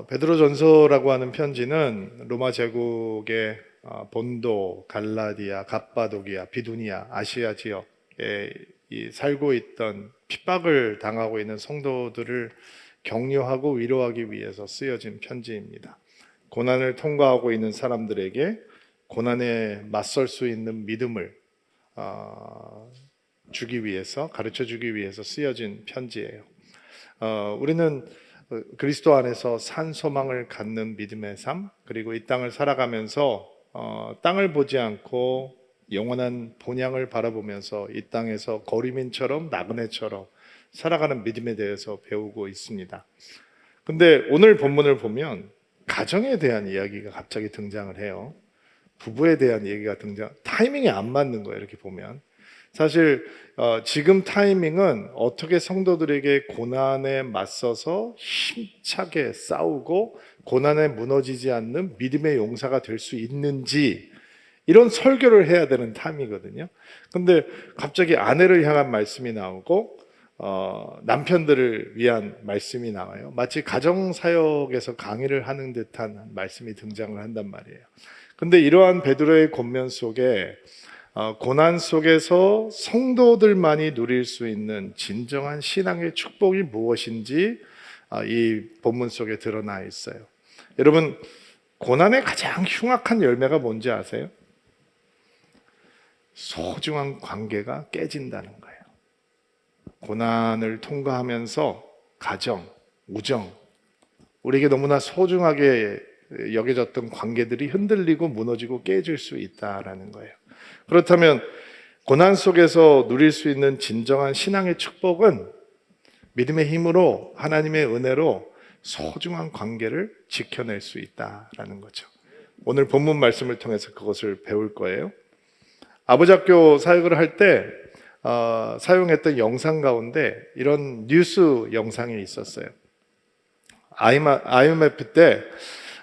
베드로전서라고 하는 편지는 로마 제국의 본도, 갈라디아, 갑바도기아, 비두니아, 아시아 지역에 살고 있던 핍박을 당하고 있는 성도들을 격려하고 위로하기 위해서 쓰여진 편지입니다. 고난을 통과하고 있는 사람들에게 고난에 맞설 수 있는 믿음을 주기 위해서, 가르쳐 주기 위해서 쓰여진 편지예요. 우리는 그리스도 안에서 산 소망을 갖는 믿음의 삶, 그리고 이 땅을 살아가면서 땅을 보지 않고 영원한 본향을 바라보면서 이 땅에서 거류민처럼 나그네처럼 살아가는 믿음에 대해서 배우고 있습니다. 근데 오늘 본문을 보면 가정에 대한 이야기가 갑자기 등장을 해요. 부부에 대한 얘기가 타이밍이 안 맞는 거예요. 이렇게 보면 사실 지금 타이밍은 어떻게 성도들에게 고난에 맞서서 힘차게 싸우고 고난에 무너지지 않는 믿음의 용사가 될 수 있는지 이런 설교를 해야 되는 타임이거든요. 근데 갑자기 아내를 향한 말씀이 나오고 남편들을 위한 말씀이 나와요. 마치 가정사역에서 강의를 하는 듯한 말씀이 등장을 한단 말이에요. 근데 이러한 베드로의 권면 속에 고난 속에서 성도들만이 누릴 수 있는 진정한 신앙의 축복이 무엇인지 이 본문 속에 드러나 있어요. 여러분, 고난의 가장 흉악한 열매가 뭔지 아세요? 소중한 관계가 깨진다는 거예요. 고난을 통과하면서 가정, 우정, 우리에게 너무나 소중하게 여겨졌던 관계들이 흔들리고 무너지고 깨질 수 있다라는 거예요. 그렇다면 고난 속에서 누릴 수 있는 진정한 신앙의 축복은 믿음의 힘으로 하나님의 은혜로 소중한 관계를 지켜낼 수 있다라는 거죠. 오늘 본문 말씀을 통해서 그것을 배울 거예요. 아부작교 사역을 할 때 사용했던 영상 가운데 이런 뉴스 영상이 있었어요. IMF 때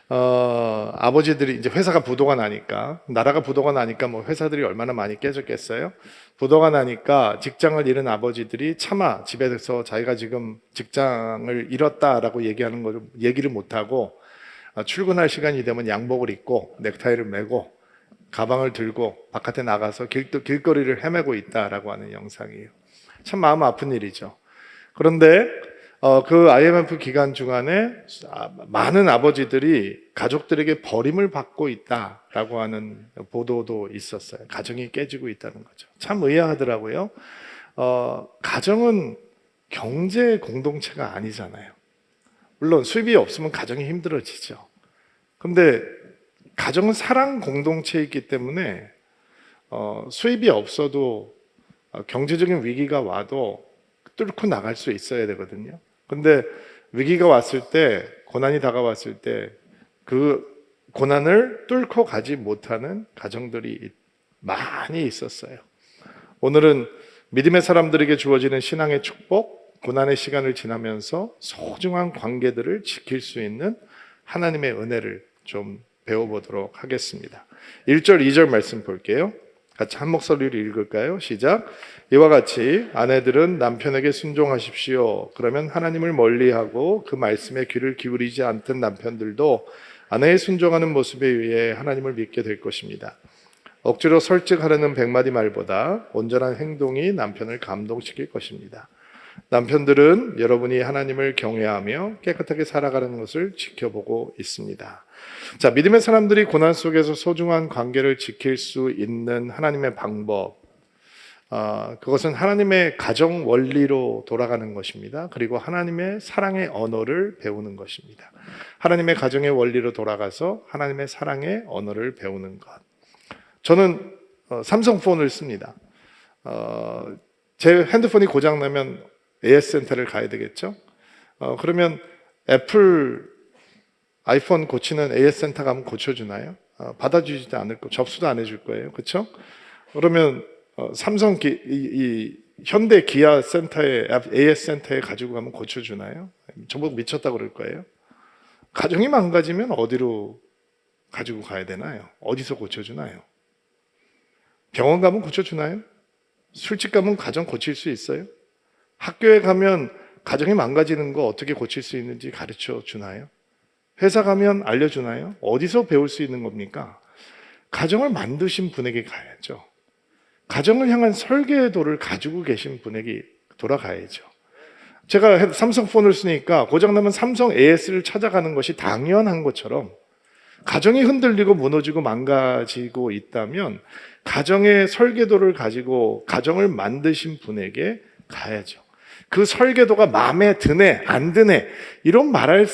아버지들이 이제 회사가 부도가 나니까, 나라가 부도가 나니까 뭐 회사들이 얼마나 많이 깨졌겠어요. 부도가 나니까 직장을 잃은 아버지들이 차마 집에서 자기가 지금 직장을 잃었다라고 얘기를 못하고 출근할 시간이 되면 양복을 입고 넥타이를 매고 가방을 들고 바깥에 나가서 길거리를 헤매고 있다라고 하는 영상이에요. 참 마음 아픈 일이죠. 그런데 그 IMF 기간 중간에 많은 아버지들이 가족들에게 버림을 받고 있다라고 하는 보도도 있었어요. 가정이 깨지고 있다는 거죠. 참 의아하더라고요. 가정은 경제 공동체가 아니잖아요. 물론 수입이 없으면 가정이 힘들어지죠. 근데 가정은 사랑 공동체이기 때문에 수입이 없어도 경제적인 위기가 와도 뚫고 나갈 수 있어야 되거든요. 근데 위기가 왔을 때, 고난이 다가왔을 때 그 고난을 뚫고 가지 못하는 가정들이 많이 있었어요. 오늘은 믿음의 사람들에게 주어지는 신앙의 축복, 고난의 시간을 지나면서 소중한 관계들을 지킬 수 있는 하나님의 은혜를 좀 배워보도록 하겠습니다. 1절, 2절 말씀 볼게요. 같이 한 목소리로 읽을까요? 시작. 이와 같이 아내들은 남편에게 순종하십시오. 그러면 하나님을 멀리하고 그 말씀에 귀를 기울이지 않던 남편들도 아내의 순종하는 모습에 의해 하나님을 믿게 될 것입니다. 억지로 설득하려는 100마디 말보다 온전한 행동이 남편을 감동시킬 것입니다. 남편들은 여러분이 하나님을 경외하며 깨끗하게 살아가는 것을 지켜보고 있습니다. 자, 믿음의 사람들이 고난 속에서 소중한 관계를 지킬 수 있는 하나님의 방법, 그것은 하나님의 가정 원리로 돌아가는 것입니다. 그리고 하나님의 사랑의 언어를 배우는 것입니다. 하나님의 가정의 원리로 돌아가서 하나님의 사랑의 언어를 배우는 것. 저는 삼성폰을 씁니다. 제 핸드폰이 고장나면 AS 센터를 가야 되겠죠. 그러면 애플 아이폰 고치는 AS 센터 가면 고쳐주나요? 받아주지도 않을 거, 접수도 안 해줄 거예요. 그렇죠? 그러면 삼성 현대 기아 센터에 AS 센터에 가지고 가면 고쳐주나요? 저보고 미쳤다고 그럴 거예요. 가정이 망가지면 어디로 가지고 가야 되나요? 어디서 고쳐주나요? 병원 가면 고쳐주나요? 술집 가면 가정 고칠 수 있어요? 학교에 가면 가정이 망가지는 거 어떻게 고칠 수 있는지 가르쳐 주나요? 회사 가면 알려주나요? 어디서 배울 수 있는 겁니까? 가정을 만드신 분에게 가야죠. 가정을 향한 설계도를 가지고 계신 분에게 돌아가야죠. 제가 삼성폰을 쓰니까 고장나면 삼성 AS를 찾아가는 것이 당연한 것처럼 가정이 흔들리고 무너지고 망가지고 있다면 가정의 설계도를 가지고 가정을 만드신 분에게 가야죠. 그 설계도가 마음에 드네, 안 드네, 이런 말을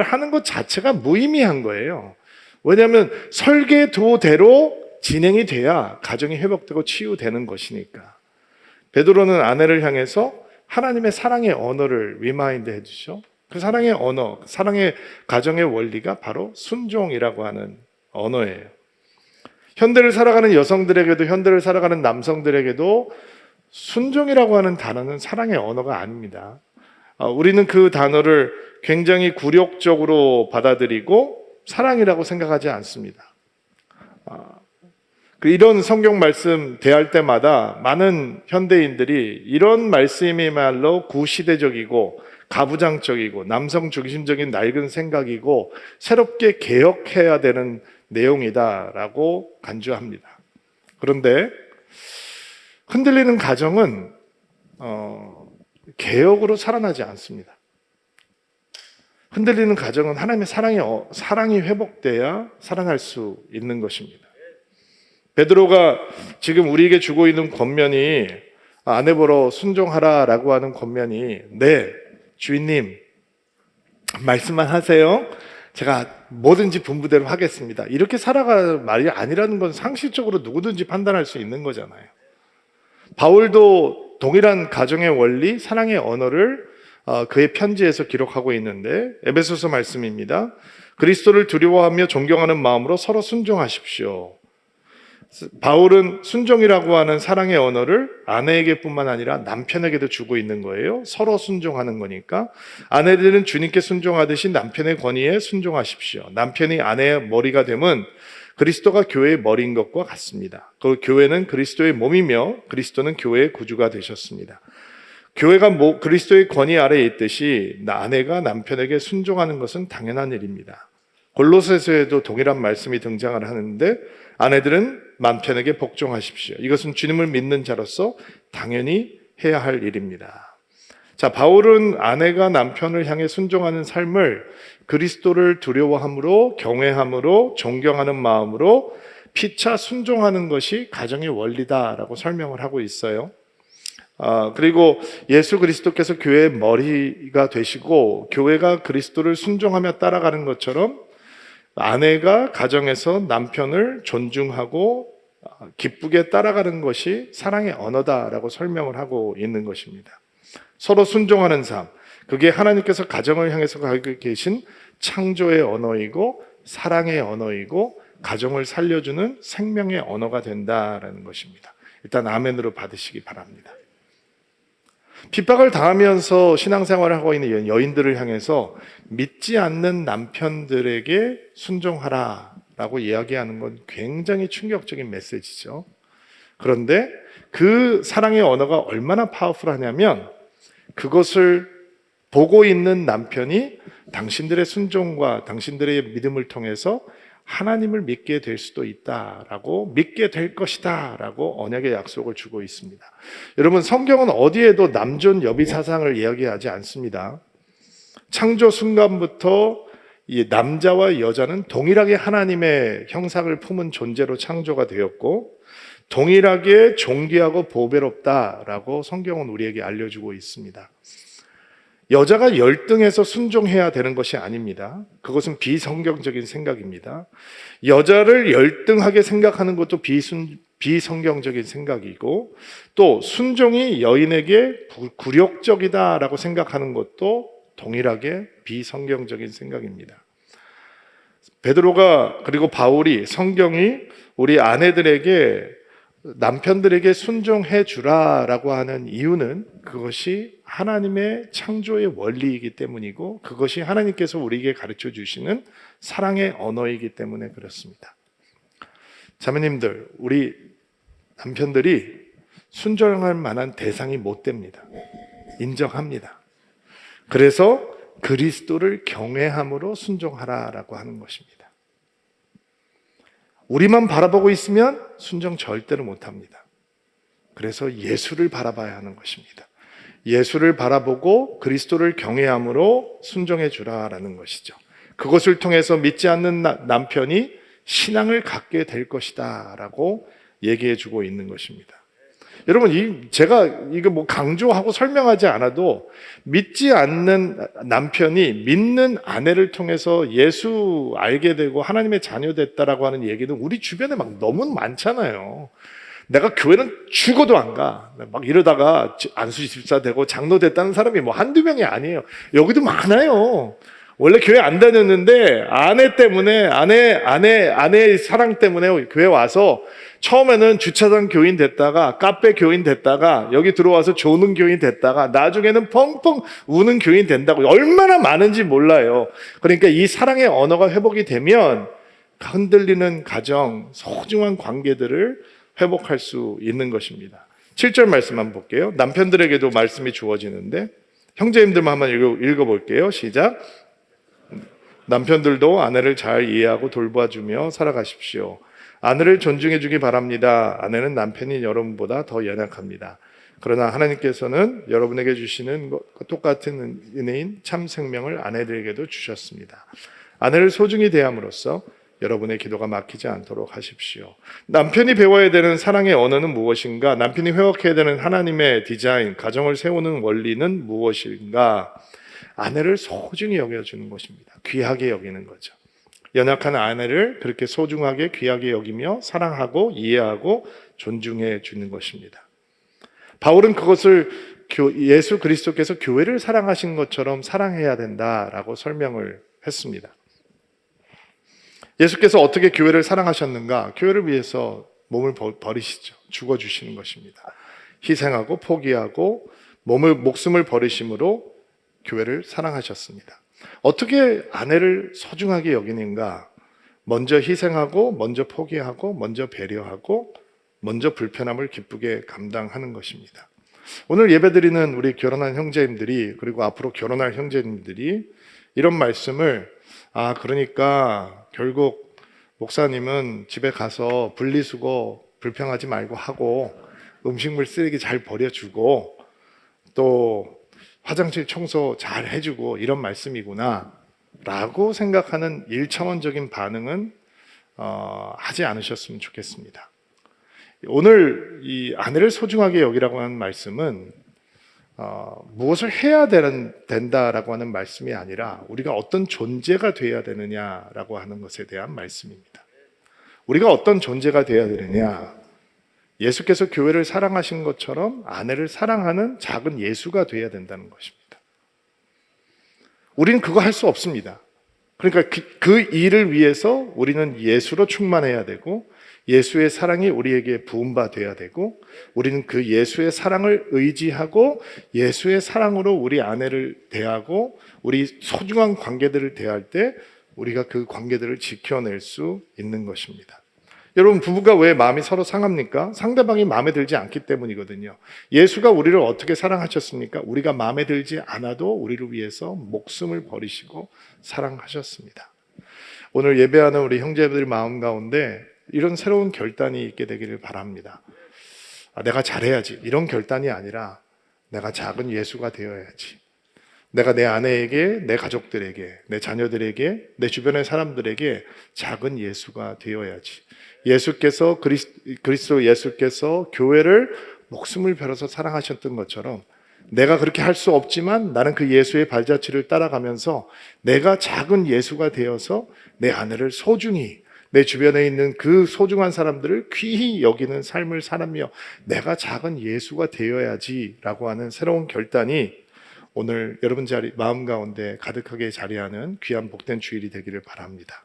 하는 것 자체가 무의미한 거예요. 왜냐하면 설계도대로 진행이 돼야 가정이 회복되고 치유되는 것이니까. 베드로는 아내를 향해서 하나님의 사랑의 언어를 리마인드 해주죠. 그 사랑의 언어, 사랑의 가정의 원리가 바로 순종이라고 하는 언어예요. 현대를 살아가는 여성들에게도 현대를 살아가는 남성들에게도 순종이라고 하는 단어는 사랑의 언어가 아닙니다. 우리는 그 단어를 굉장히 굴욕적으로 받아들이고 사랑이라고 생각하지 않습니다. 이런 성경 말씀 대할 때마다 많은 현대인들이 이런 말씀이야말로 구시대적이고 가부장적이고 남성 중심적인 낡은 생각이고 새롭게 개혁해야 되는 내용이다라고 간주합니다. 그런데 흔들리는 가정은 개혁으로 살아나지 않습니다. 흔들리는 가정은 하나님의 사랑이 회복돼야 살아날 수 있는 것입니다. 베드로가 지금 우리에게 주고 있는 권면이 아내 보러 순종하라라고 하는 권면이 네, 주인님 말씀만 하세요. 제가 뭐든지 분부대로 하겠습니다. 이렇게 살아갈 말이 아니라는 건 상식적으로 누구든지 판단할 수 있는 거잖아요. 바울도 동일한 가정의 원리, 사랑의 언어를 그의 편지에서 기록하고 있는데 에베소서 말씀입니다. 그리스도를 두려워하며 존경하는 마음으로 서로 순종하십시오. 바울은 순종이라고 하는 사랑의 언어를 아내에게뿐만 아니라 남편에게도 주고 있는 거예요. 서로 순종하는 거니까 아내들은 주님께 순종하듯이 남편의 권위에 순종하십시오. 남편이 아내의 머리가 되면 그리스도가 교회의 머리인 것과 같습니다. 그 교회는 그리스도의 몸이며 그리스도는 교회의 구주가 되셨습니다. 교회가 그리스도의 권위 아래에 있듯이 아내가 남편에게 순종하는 것은 당연한 일입니다. 골로새서에도 동일한 말씀이 등장을 하는데 아내들은 남편에게 복종하십시오. 이것은 주님을 믿는 자로서 당연히 해야 할 일입니다. 자, 바울은 아내가 남편을 향해 순종하는 삶을 그리스도를 두려워함으로, 경외함으로, 존경하는 마음으로 피차 순종하는 것이 가정의 원리다라고 설명을 하고 있어요. 그리고 예수 그리스도께서 교회의 머리가 되시고 교회가 그리스도를 순종하며 따라가는 것처럼 아내가 가정에서 남편을 존중하고 기쁘게 따라가는 것이 사랑의 언어다라고 설명을 하고 있는 것입니다. 서로 순종하는 삶, 그게 하나님께서 가정을 향해서 가지고 계신 창조의 언어이고 사랑의 언어이고 가정을 살려주는 생명의 언어가 된다라는 것입니다. 일단 아멘으로 받으시기 바랍니다. 핍박을 당하면서 신앙생활을 하고 있는 여인들을 향해서 믿지 않는 남편들에게 순종하라라고 이야기하는 건 굉장히 충격적인 메시지죠. 그런데 그 사랑의 언어가 얼마나 파워풀하냐면 그것을 보고 있는 남편이 당신들의 순종과 당신들의 믿음을 통해서 하나님을 믿게 될 수도 있다라고, 믿게 될 것이다 라고 언약의 약속을 주고 있습니다. 여러분, 성경은 어디에도 남존 여비 사상을 이야기하지 않습니다. 창조 순간부터 이 남자와 여자는 동일하게 하나님의 형상을 품은 존재로 창조가 되었고 동일하게 존귀하고 보배롭다라고 성경은 우리에게 알려주고 있습니다. 여자가 열등해서 순종해야 되는 것이 아닙니다. 그것은 비성경적인 생각입니다. 여자를 열등하게 생각하는 것도 비성경적인 생각이고 또 순종이 여인에게 굴욕적이다라고 생각하는 것도 동일하게 비성경적인 생각입니다. 베드로가 그리고 바울이 성경이 우리 아내들에게 남편들에게 순종해 주라라고 하는 이유는 그것이 하나님의 창조의 원리이기 때문이고 그것이 하나님께서 우리에게 가르쳐 주시는 사랑의 언어이기 때문에 그렇습니다. 자매님들, 우리 남편들이 순종할 만한 대상이 못 됩니다. 인정합니다. 그래서 그리스도를 경외함으로 순종하라라고 하는 것입니다. 우리만 바라보고 있으면 순종 절대로 못합니다. 그래서 예수를 바라봐야 하는 것입니다. 예수를 바라보고 그리스도를 경외함으로 순종해 주라라는 것이죠. 그것을 통해서 믿지 않는 남편이 신앙을 갖게 될 것이다 라고 얘기해 주고 있는 것입니다. 여러분, 제가 이거 뭐 강조하고 설명하지 않아도 믿지 않는 남편이 믿는 아내를 통해서 예수 알게 되고 하나님의 자녀 됐다라고 하는 얘기는 우리 주변에 막 너무 많잖아요. 내가 교회는 죽어도 안 가. 막 이러다가 안수 집사 되고 장로 됐다는 사람이 뭐 한두 명이 아니에요. 여기도 많아요. 원래 교회 안 다녔는데 아내 때문에 아내의 사랑 때문에 교회 와서 처음에는 주차장 교인 됐다가 카페 교인 됐다가 여기 들어와서 조는 교인 됐다가 나중에는 펑펑 우는 교인 된다고 얼마나 많은지 몰라요. 그러니까 이 사랑의 언어가 회복이 되면 흔들리는 가정, 소중한 관계들을 회복할 수 있는 것입니다. 7절 말씀 한번 볼게요. 남편들에게도 말씀이 주어지는데 형제님들만 한번 읽어볼게요. 시작. 남편들도 아내를 잘 이해하고 돌봐주며 살아가십시오. 아내를 존중해 주기 바랍니다. 아내는 남편이 여러분보다 더 연약합니다. 그러나 하나님께서는 여러분에게 주시는 똑같은 은혜인 참 생명을 아내들에게도 주셨습니다. 아내를 소중히 대함으로써 여러분의 기도가 막히지 않도록 하십시오. 남편이 배워야 되는 사랑의 언어는 무엇인가? 남편이 회복해야 되는 하나님의 디자인, 가정을 세우는 원리는 무엇인가? 아내를 소중히 여겨주는 것입니다. 귀하게 여기는 거죠. 연약한 아내를 그렇게 소중하게 귀하게 여기며 사랑하고 이해하고 존중해 주는 것입니다. 바울은 그것을 예수 그리스도께서 교회를 사랑하신 것처럼 사랑해야 된다라고 설명을 했습니다. 예수께서 어떻게 교회를 사랑하셨는가? 교회를 위해서 몸을 버리시죠. 죽어주시는 것입니다. 희생하고 포기하고 목숨을 버리심으로 교회를 사랑하셨습니다. 어떻게 아내를 소중하게 여기는가? 먼저 희생하고, 먼저 포기하고, 먼저 배려하고, 먼저 불편함을 기쁘게 감당하는 것입니다. 오늘 예배드리는 우리 결혼한 형제님들이, 그리고 앞으로 결혼할 형제님들이 이런 말씀을, 그러니까 결국 목사님은 집에 가서 분리수거 불평하지 말고 하고, 음식물 쓰레기 잘 버려주고, 또 화장실 청소 잘 해주고 이런 말씀이구나 라고 생각하는 1차원적인 반응은 하지 않으셨으면 좋겠습니다. 오늘 이 아내를 소중하게 여기라고 하는 말씀은 무엇을 해야 된다라고 하는 말씀이 아니라 우리가 어떤 존재가 되어야 되느냐라고 하는 것에 대한 말씀입니다. 우리가 어떤 존재가 되어야 되느냐? 예수께서 교회를 사랑하신 것처럼 아내를 사랑하는 작은 예수가 되어야 된다는 것입니다. 우리는 그거 할 수 없습니다. 그러니까 그 일을 위해서 우리는 예수로 충만해야 되고 예수의 사랑이 우리에게 부음바 돼야 되고 우리는 그 예수의 사랑을 의지하고 예수의 사랑으로 우리 아내를 대하고 우리 소중한 관계들을 대할 때 우리가 그 관계들을 지켜낼 수 있는 것입니다. 여러분, 부부가 왜 마음이 서로 상합니까? 상대방이 마음에 들지 않기 때문이거든요. 예수가 우리를 어떻게 사랑하셨습니까? 우리가 마음에 들지 않아도 우리를 위해서 목숨을 버리시고 사랑하셨습니다. 오늘 예배하는 우리 형제들 마음 가운데 이런 새로운 결단이 있게 되기를 바랍니다. 내가 잘해야지 이런 결단이 아니라 내가 작은 예수가 되어야지. 내가 내 아내에게, 내 가족들에게, 내 자녀들에게, 내 주변의 사람들에게 작은 예수가 되어야지. 예수께서 그리스도 예수께서 교회를 목숨을 베어서 사랑하셨던 것처럼 내가 그렇게 할 수 없지만 나는 그 예수의 발자취를 따라가면서 내가 작은 예수가 되어서 내 아내를 소중히 내 주변에 있는 그 소중한 사람들을 귀히 여기는 삶을 살아며 내가 작은 예수가 되어야지라고 하는 새로운 결단이 오늘 여러분 마음 가운데 가득하게 자리하는 귀한 복된 주일이 되기를 바랍니다.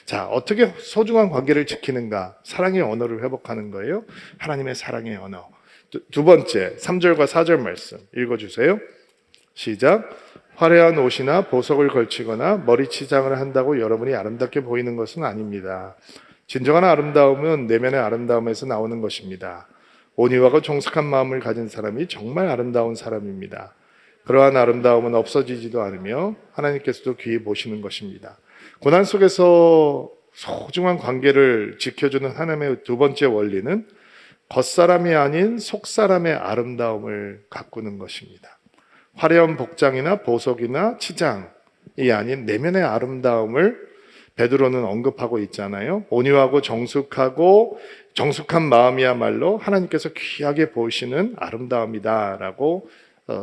자, 어떻게 소중한 관계를 지키는가? 사랑의 언어를 회복하는 거예요. 하나님의 사랑의 언어. 두 번째, 3절과 4절 말씀 읽어주세요. 시작. 화려한 옷이나 보석을 걸치거나 머리 치장을 한다고 여러분이 아름답게 보이는 것은 아닙니다. 진정한 아름다움은 내면의 아름다움에서 나오는 것입니다. 온유하고 정숙한 마음을 가진 사람이 정말 아름다운 사람입니다. 그러한 아름다움은 없어지지도 않으며 하나님께서도 귀히 보시는 것입니다. 고난 속에서 소중한 관계를 지켜주는 하나님의 두 번째 원리는 겉사람이 아닌 속사람의 아름다움을 가꾸는 것입니다. 화려한 복장이나 보석이나 치장이 아닌 내면의 아름다움을 베드로는 언급하고 있잖아요. 온유하고 정숙한 마음이야말로 하나님께서 귀하게 보시는 아름다움이다라고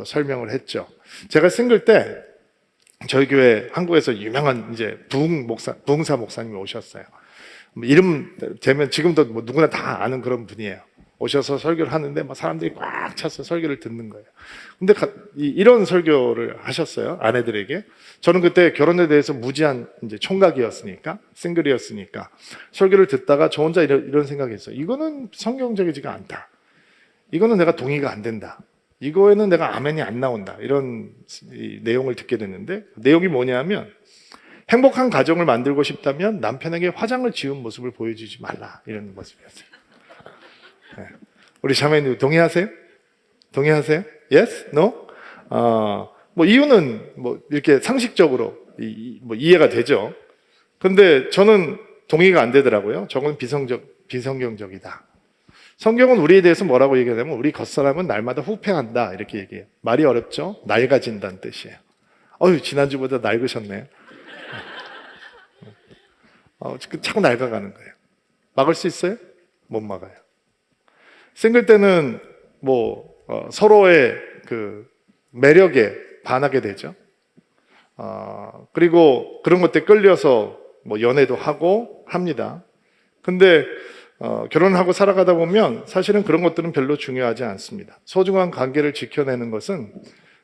설명을 했죠. 제가 싱글 때 저희 교회 한국에서 유명한 이제 부흥사 목사님이 오셨어요. 이름 되면 지금도 뭐 누구나 다 아는 그런 분이에요. 오셔서 설교를 하는데 막 사람들이 꽉 차서 설교를 듣는 거예요. 근데 이런 설교를 하셨어요, 아내들에게. 저는 그때 결혼에 대해서 무지한 이제 총각이었으니까, 싱글이었으니까 설교를 듣다가 저 혼자 이런 생각이 있어요. 이거는 성경적이지가 않다. 이거는 내가 동의가 안 된다. 이거에는 내가 아멘이 안 나온다. 이런 내용을 듣게 됐는데, 내용이 뭐냐면 행복한 가정을 만들고 싶다면 남편에게 화장을 지운 모습을 보여주지 말라, 이런 모습이었어요. 네. 우리 자매님 동의하세요? 동의하세요? Yes? No? 뭐 이유는 뭐 이렇게 상식적으로 뭐 이해가 되죠. 근데 저는 동의가 안 되더라고요. 저건 비성경적이다. 성경은 우리에 대해서 뭐라고 얘기하냐면 우리 겉사람은 날마다 후패한다, 이렇게 얘기해요. 말이 어렵죠? 낡아진다는 뜻이에요. 지난주보다 낡으셨네요. 자꾸 낡아가는 거예요. 막을 수 있어요? 못 막아요. 싱글 때는 서로의 그 매력에 반하게 되죠. 그리고 그런 것들에 끌려서 연애도 하고 합니다. 근데 결혼하고 살아가다 보면 사실은 그런 것들은 별로 중요하지 않습니다. 소중한 관계를 지켜내는 것은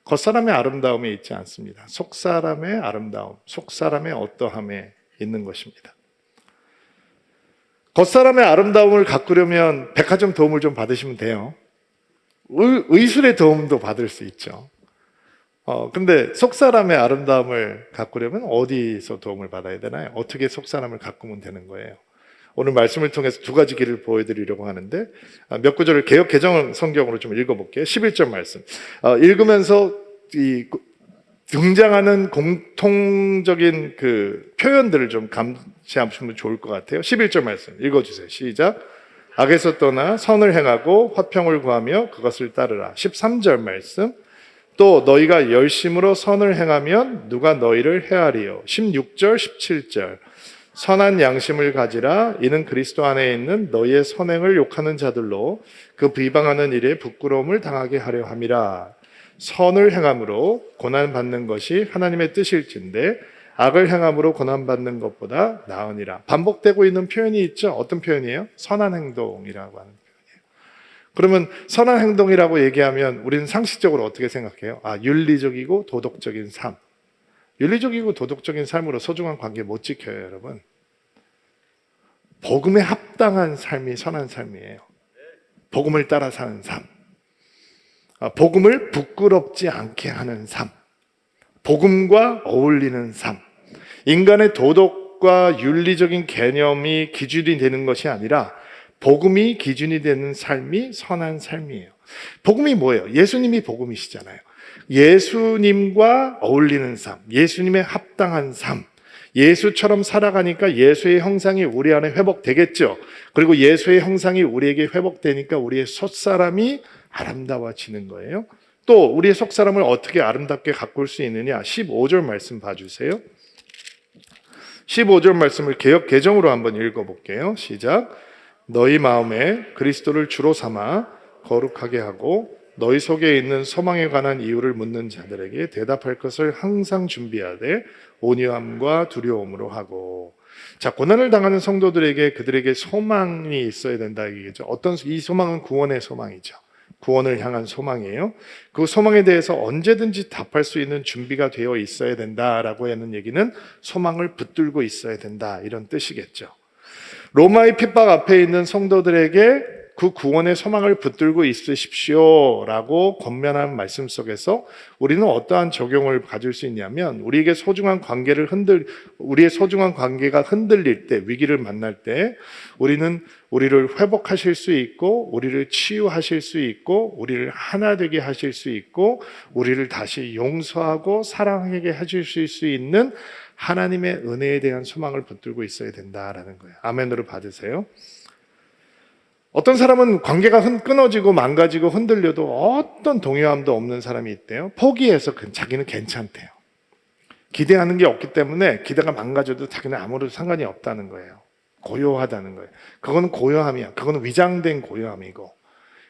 겉사람의 아름다움에 있지 않습니다. 속사람의 아름다움, 속사람의 어떠함에 있는 것입니다. 겉사람의 아름다움을 가꾸려면 백화점 도움을 좀 받으시면 돼요. 의술의 도움도 받을 수 있죠. 근데 속사람의 아름다움을 가꾸려면 어디서 도움을 받아야 되나요? 어떻게 속사람을 가꾸면 되는 거예요? 오늘 말씀을 통해서 두 가지 길을 보여드리려고 하는데, 몇 구절을 개역 개정 성경으로 좀 읽어볼게요. 11절 말씀. 읽으면서 등장하는 공통적인 그 표현들을 좀 감시하시면 좋을 것 같아요. 11절 말씀 읽어주세요. 시작. 악에서 떠나 선을 행하고 화평을 구하며 그것을 따르라. 13절 말씀. 또 너희가 열심으로 선을 행하면 누가 너희를 해하리요. 16절 17절. 선한 양심을 가지라. 이는 그리스도 안에 있는 너희의 선행을 욕하는 자들로 그 비방하는 일에 부끄러움을 당하게 하려 함이라. 선을 행함으로 고난받는 것이 하나님의 뜻일진데 악을 행함으로 고난받는 것보다 나으니라. 반복되고 있는 표현이 있죠. 어떤 표현이에요? 선한 행동이라고 하는 표현이에요. 그러면 선한 행동이라고 얘기하면 우리는 상식적으로 어떻게 생각해요? 윤리적이고 도덕적인 삶. 윤리적이고 도덕적인 삶으로 소중한 관계 못 지켜요, 여러분. 복음에 합당한 삶이 선한 삶이에요. 복음을 따라 사는 삶. 복음을 부끄럽지 않게 하는 삶. 복음과 어울리는 삶. 인간의 도덕과 윤리적인 개념이 기준이 되는 것이 아니라 복음이 기준이 되는 삶이 선한 삶이에요. 복음이 뭐예요? 예수님이 복음이시잖아요. 예수님과 어울리는 삶, 예수님의 합당한 삶, 예수처럼 살아가니까 예수의 형상이 우리 안에 회복되겠죠. 그리고 예수의 형상이 우리에게 회복되니까 우리의 속사람이 아름다워지는 거예요. 또 우리의 속사람을 어떻게 아름답게 가꿀 수 있느냐? 15절 말씀 봐주세요. 15절 말씀을 개역 개정으로 한번 읽어볼게요. 시작. 너희 마음에 그리스도를 주로 삼아 거룩하게 하고 너희 속에 있는 소망에 관한 이유를 묻는 자들에게 대답할 것을 항상 준비하되 온유함과 두려움으로 하고. 자, 고난을 당하는 성도들에게 그들에게 소망이 있어야 된다 얘기죠. 이 소망은 구원의 소망이죠. 구원을 향한 소망이에요. 그 소망에 대해서 언제든지 답할 수 있는 준비가 되어 있어야 된다라고 하는 얘기는 소망을 붙들고 있어야 된다, 이런 뜻이겠죠. 로마의 핍박 앞에 있는 성도들에게 그 구원의 소망을 붙들고 있으십시오라고 권면하는 말씀 속에서 우리는 어떠한 적용을 가질 수 있냐면, 우리의 소중한 관계가 흔들릴 때, 위기를 만날 때 우리는 우리를 회복하실 수 있고, 우리를 치유하실 수 있고, 우리를 하나 되게 하실 수 있고, 우리를 다시 용서하고 사랑하게 해주실 수 있는 하나님의 은혜에 대한 소망을 붙들고 있어야 된다라는 거예요. 아멘으로 받으세요. 어떤 사람은 관계가 끊어지고 망가지고 흔들려도 어떤 동요함도 없는 사람이 있대요. 포기해서 자기는 괜찮대요. 기대하는 게 없기 때문에 기대가 망가져도 자기는 아무런 상관이 없다는 거예요. 고요하다는 거예요. 그거는 고요함이야. 그거는 위장된 고요함이고,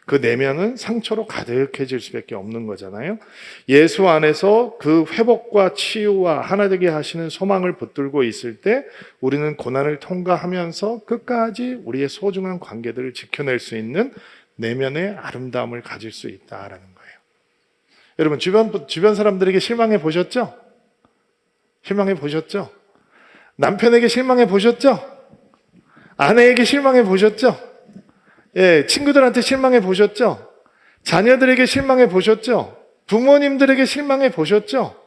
그 내면은 상처로 가득해질 수밖에 없는 거잖아요. 예수 안에서 그 회복과 치유와 하나 되게 하시는 소망을 붙들고 있을 때 우리는 고난을 통과하면서 끝까지 우리의 소중한 관계들을 지켜낼 수 있는 내면의 아름다움을 가질 수 있다라는 거예요. 여러분, 주변 사람들에게 실망해 보셨죠? 실망해 보셨죠? 남편에게 실망해 보셨죠? 아내에게 실망해 보셨죠? 예, 친구들한테 실망해 보셨죠? 자녀들에게 실망해 보셨죠? 부모님들에게 실망해 보셨죠?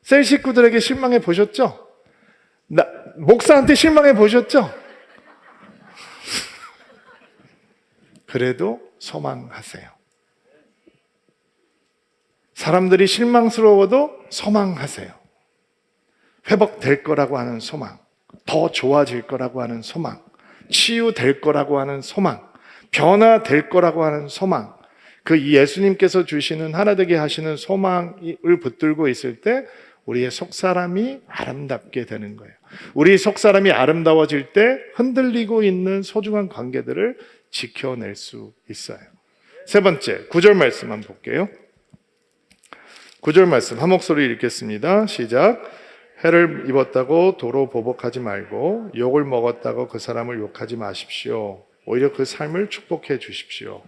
셀 식구들에게 실망해 보셨죠? 목사한테 실망해 보셨죠? 그래도 소망하세요. 사람들이 실망스러워도 소망하세요. 회복될 거라고 하는 소망, 더 좋아질 거라고 하는 소망, 치유될 거라고 하는 소망, 변화될 거라고 하는 소망, 그 예수님께서 주시는 하나 되게 하시는 소망을 붙들고 있을 때 우리의 속사람이 아름답게 되는 거예요. 우리 속사람이 아름다워질 때 흔들리고 있는 소중한 관계들을 지켜낼 수 있어요. 세 번째, 9절 말씀 한번 볼게요. 9절 말씀 한 목소리 읽겠습니다. 시작. 해를 입었다고 도로 보복하지 말고 욕을 먹었다고 그 사람을 욕하지 마십시오. 오히려 그 삶을 축복해 주십시오.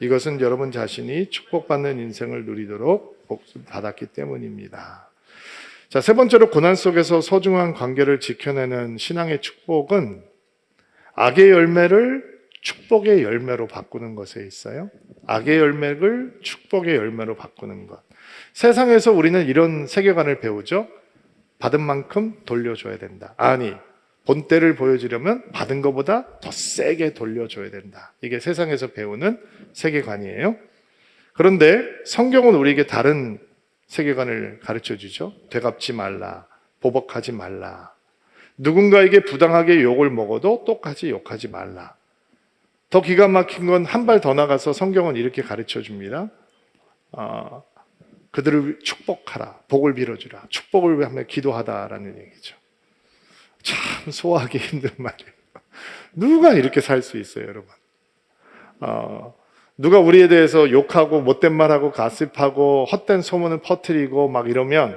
이것은 여러분 자신이 축복받는 인생을 누리도록 복을 받았기 때문입니다. 자, 세 번째로 고난 속에서 소중한 관계를 지켜내는 신앙의 축복은 악의 열매를 축복의 열매로 바꾸는 것에 있어요. 악의 열매를 축복의 열매로 바꾸는 것. 세상에서 우리는 이런 세계관을 배우죠. 받은 만큼 돌려줘야 된다. 아니, 본때를 보여주려면 받은 것보다 더 세게 돌려줘야 된다. 이게 세상에서 배우는 세계관이에요. 그런데 성경은 우리에게 다른 세계관을 가르쳐주죠. 되갚지 말라, 보복하지 말라, 누군가에게 부당하게 욕을 먹어도 똑같이 욕하지 말라. 더 기가 막힌 건 한 발 더 나가서 성경은 이렇게 가르쳐줍니다. 그들을 축복하라, 복을 빌어주라, 축복을 하며 기도하다라는 얘기죠. 참 소화하기 힘든 말이에요. 누가 이렇게 살 수 있어요, 여러분? 누가 우리에 대해서 욕하고 못된 말하고 가십하고 헛된 소문을 퍼뜨리고 막 이러면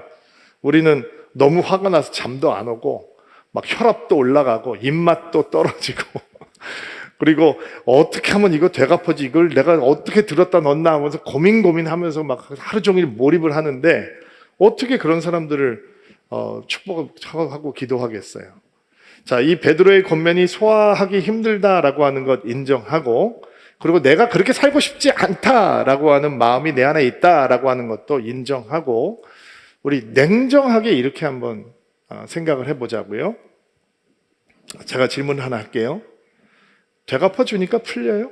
우리는 너무 화가 나서 잠도 안 오고 막 혈압도 올라가고 입맛도 떨어지고 그리고 어떻게 하면 이거 되갚아지, 이걸 내가 어떻게 들었다 놨나 하면서 고민하면서 막 하루 종일 몰입을 하는데 어떻게 그런 사람들을 축복하고 기도하겠어요. 자, 이 베드로의 권면이 소화하기 힘들다라고 하는 것 인정하고, 그리고 내가 그렇게 살고 싶지 않다라고 하는 마음이 내 안에 있다라고 하는 것도 인정하고, 우리 냉정하게 이렇게 한번 생각을 해보자고요. 제가 질문 하나 할게요. 되갚아주니까 풀려요?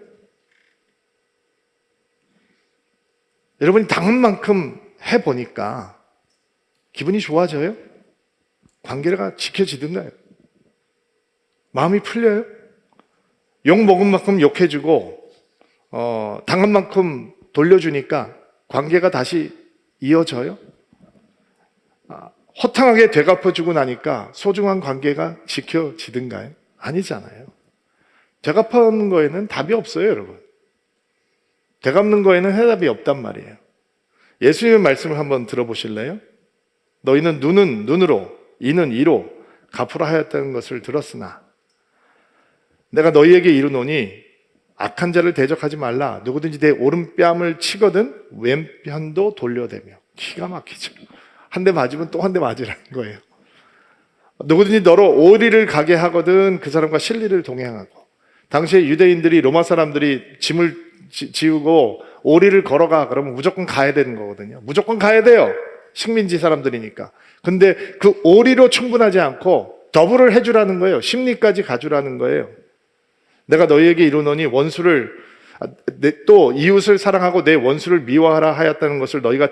여러분이 당한 만큼 해보니까 기분이 좋아져요? 관계가 지켜지던가요? 마음이 풀려요? 욕 먹은 만큼 욕해주고 당한 만큼 돌려주니까 관계가 다시 이어져요? 허탕하게 되갚아주고 나니까 소중한 관계가 지켜지던가요? 아니잖아요. 되갚는 거에는 답이 없어요, 여러분. 되갚는 거에는 해답이 없단 말이에요. 예수님의 말씀을 한번 들어보실래요? 너희는 눈은 눈으로, 이는 이로 갚으라 하였다는 것을 들었으나 내가 너희에게 이르노니 악한 자를 대적하지 말라. 누구든지 내 오른뺨을 치거든 왼편도 돌려대며. 기가 막히죠. 한 대 맞으면 또 한 대 맞으라는 거예요. 누구든지 너로 오리를 가게 하거든 그 사람과 실리를 동행하고, 당시에 유대인들이 로마 사람들이 짐을 지우고 오리를 걸어가 그러면 무조건 가야 되는 거거든요. 무조건 가야 돼요. 식민지 사람들이니까. 근데 그 오리로 충분하지 않고 더블을 해주라는 거예요. 십리까지 가주라는 거예요. 내가 너희에게 이르노니 또 이웃을 사랑하고 내 원수를 미워하라 하였다는 것을 너희가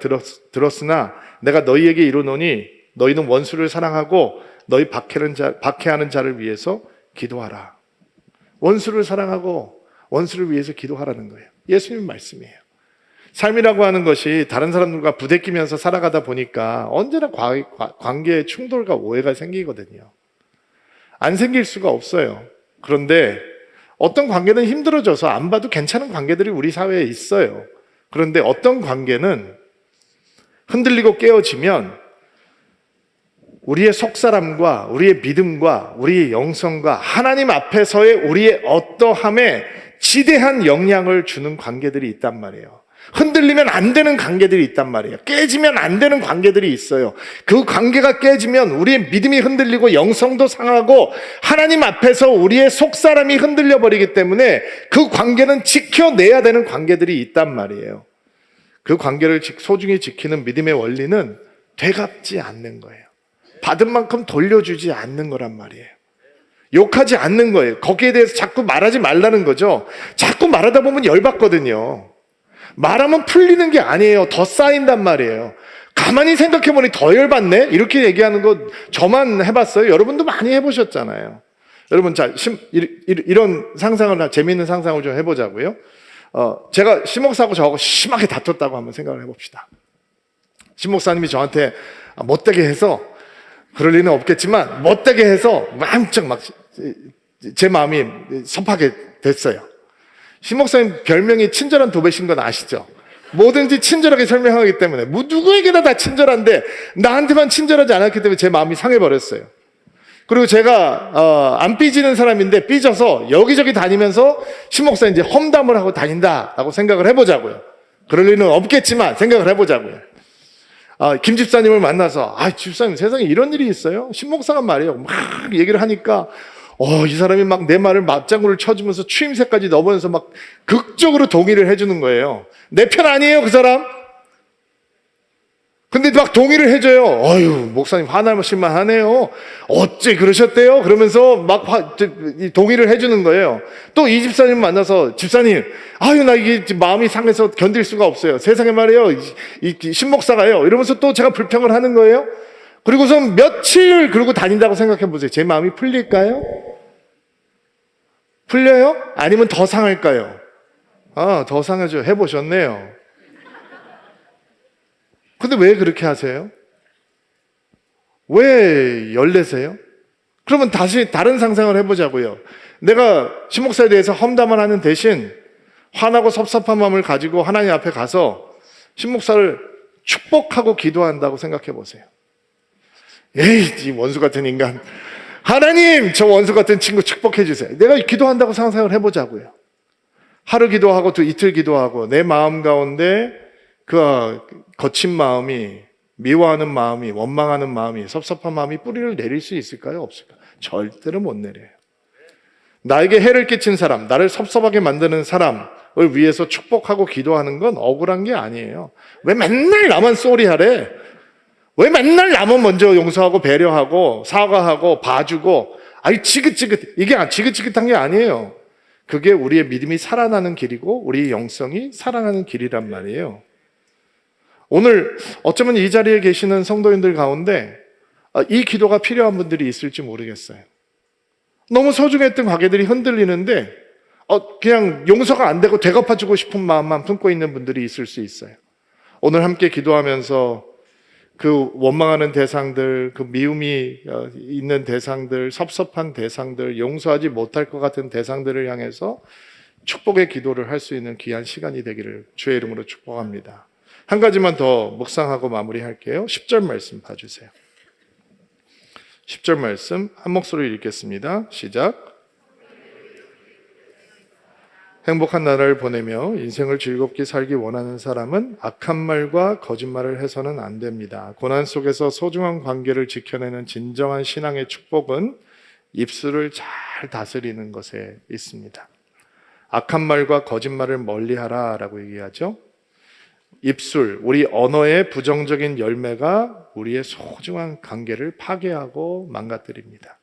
들었으나 내가 너희에게 이르노니 너희는 원수를 사랑하고 너희 박해하는 자를 위해서 기도하라. 원수를 사랑하고 원수를 위해서 기도하라는 거예요. 예수님 말씀이에요. 삶이라고 하는 것이 다른 사람들과 부대끼면서 살아가다 보니까 언제나 관계에 충돌과 오해가 생기거든요. 안 생길 수가 없어요. 그런데 어떤 관계는 힘들어져서 안 봐도 괜찮은 관계들이 우리 사회에 있어요. 그런데 어떤 관계는 흔들리고 깨어지면 우리의 속사람과 우리의 믿음과 우리의 영성과 하나님 앞에서의 우리의 어떠함에 지대한 영향을 주는 관계들이 있단 말이에요. 흔들리면 안 되는 관계들이 있단 말이에요. 깨지면 안 되는 관계들이 있어요. 그 관계가 깨지면 우리의 믿음이 흔들리고 영성도 상하고 하나님 앞에서 우리의 속사람이 흔들려 버리기 때문에 그 관계는 지켜내야 되는 관계들이 있단 말이에요. 그 관계를 소중히 지키는 믿음의 원리는 되갚지 않는 거예요. 받은 만큼 돌려주지 않는 거란 말이에요. 욕하지 않는 거예요. 거기에 대해서 자꾸 말하지 말라는 거죠. 자꾸 말하다 보면 열받거든요. 말하면 풀리는 게 아니에요. 더 쌓인단 말이에요. 가만히 생각해보니 더 열받네? 이렇게 얘기하는 거 저만 해봤어요? 여러분도 많이 해보셨잖아요. 여러분, 자, 이런 상상을, 재미있는 상상을 좀 해보자고요. 제가 심목사하고 저하고 심하게 다퉜다고 한번 생각을 해봅시다. 심목사님이 저한테 못되게 해서, 그럴 리는 없겠지만, 못되게 해서 막 제 마음이 섭하게 됐어요. 심목사님 별명이 친절한 도배신 건 아시죠? 뭐든지 친절하게 설명하기 때문에 누구에게나 다 친절한데 나한테만 친절하지 않았기 때문에 제 마음이 상해버렸어요. 그리고 제가 안 삐지는 사람인데 삐져서 여기저기 다니면서 심목사 이제 험담을 하고 다닌다라고 생각을 해보자고요. 그럴 리는 없겠지만 생각을 해보자고요. 김 집사님을 만나서 집사님 세상에 이런 일이 있어요? 심목사가 말이에요. 막 얘기를 하니까 이 사람이 막 내 말을 맞장구를 쳐주면서 추임새까지 넣으면서 막 극적으로 동의를 해주는 거예요. 내 편 아니에요, 그 사람? 근데 막 동의를 해줘요. 목사님 화날만실만 하네요. 어째 그러셨대요? 그러면서 막 동의를 해주는 거예요. 또 이 집사님 만나서 집사님, 나 이게 마음이 상해서 견딜 수가 없어요. 세상에 말이에요. 이 신목사가요. 이러면서 또 제가 불평을 하는 거예요. 그리고서 며칠 그러고 다닌다고 생각해 보세요. 제 마음이 풀릴까요? 풀려요? 아니면 더 상할까요? 더 상하죠. 해보셨네요. 근데 왜 그렇게 하세요? 왜 열내세요? 그러면 다시 다른 상상을 해보자고요. 내가 신목사에 대해서 험담을 하는 대신 화나고 섭섭한 마음을 가지고 하나님 앞에 가서 신목사를 축복하고 기도한다고 생각해 보세요. 이 원수 같은 인간. 하나님, 저 원수 같은 친구 축복해 주세요. 내가 기도한다고 상상을 해보자고요. 하루 기도하고 또 이틀 기도하고 내 마음 가운데 그 거친 마음이, 미워하는 마음이, 원망하는 마음이, 섭섭한 마음이 뿌리를 내릴 수 있을까요? 없을까요? 절대로 못 내려요. 나에게 해를 끼친 사람, 나를 섭섭하게 만드는 사람을 위해서 축복하고 기도하는 건 억울한 게 아니에요. 왜 맨날 나만 쏘리하래? 왜 맨날 나만 먼저 용서하고 배려하고 사과하고 봐주고 지긋지긋, 이게 지긋지긋한 게 아니에요. 그게 우리의 믿음이 살아나는 길이고 우리의 영성이 살아나는 길이란 말이에요. 오늘 어쩌면 이 자리에 계시는 성도님들 가운데 이 기도가 필요한 분들이 있을지 모르겠어요. 너무 소중했던 관계들이 흔들리는데 그냥 용서가 안 되고 되갚아주고 싶은 마음만 품고 있는 분들이 있을 수 있어요. 오늘 함께 기도하면서 그 원망하는 대상들, 그 미움이 있는 대상들, 섭섭한 대상들, 용서하지 못할 것 같은 대상들을 향해서 축복의 기도를 할 수 있는 귀한 시간이 되기를 주의 이름으로 축복합니다. 한 가지만 더 묵상하고 마무리할게요. 10절 말씀 봐주세요. 10절 말씀 한 목소리로 읽겠습니다. 시작. 행복한 나라를 보내며 인생을 즐겁게 살기 원하는 사람은 악한 말과 거짓말을 해서는 안 됩니다. 고난 속에서 소중한 관계를 지켜내는 진정한 신앙의 축복은 입술을 잘 다스리는 것에 있습니다. 악한 말과 거짓말을 멀리하라 라고 얘기하죠. 입술, 우리 언어의 부정적인 열매가 우리의 소중한 관계를 파괴하고 망가뜨립니다.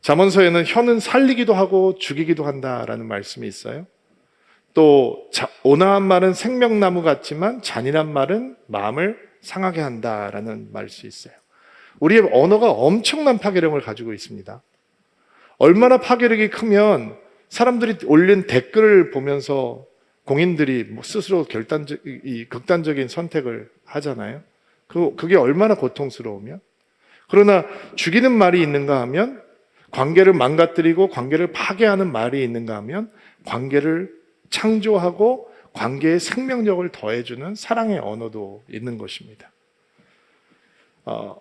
잠언서에는 혀는 살리기도 하고 죽이기도 한다라는 말씀이 있어요. 또 온화한 말은 생명나무 같지만 잔인한 말은 마음을 상하게 한다라는 말이 있어요. 우리의 언어가 엄청난 파괴력을 가지고 있습니다. 얼마나 파괴력이 크면 사람들이 올린 댓글을 보면서 공인들이 스스로 극단적인 선택을 하잖아요. 그게 얼마나 고통스러우면. 그러나 죽이는 말이 있는가 하면, 관계를 망가뜨리고 관계를 파괴하는 말이 있는가 하면 관계를 창조하고 관계의 생명력을 더해주는 사랑의 언어도 있는 것입니다.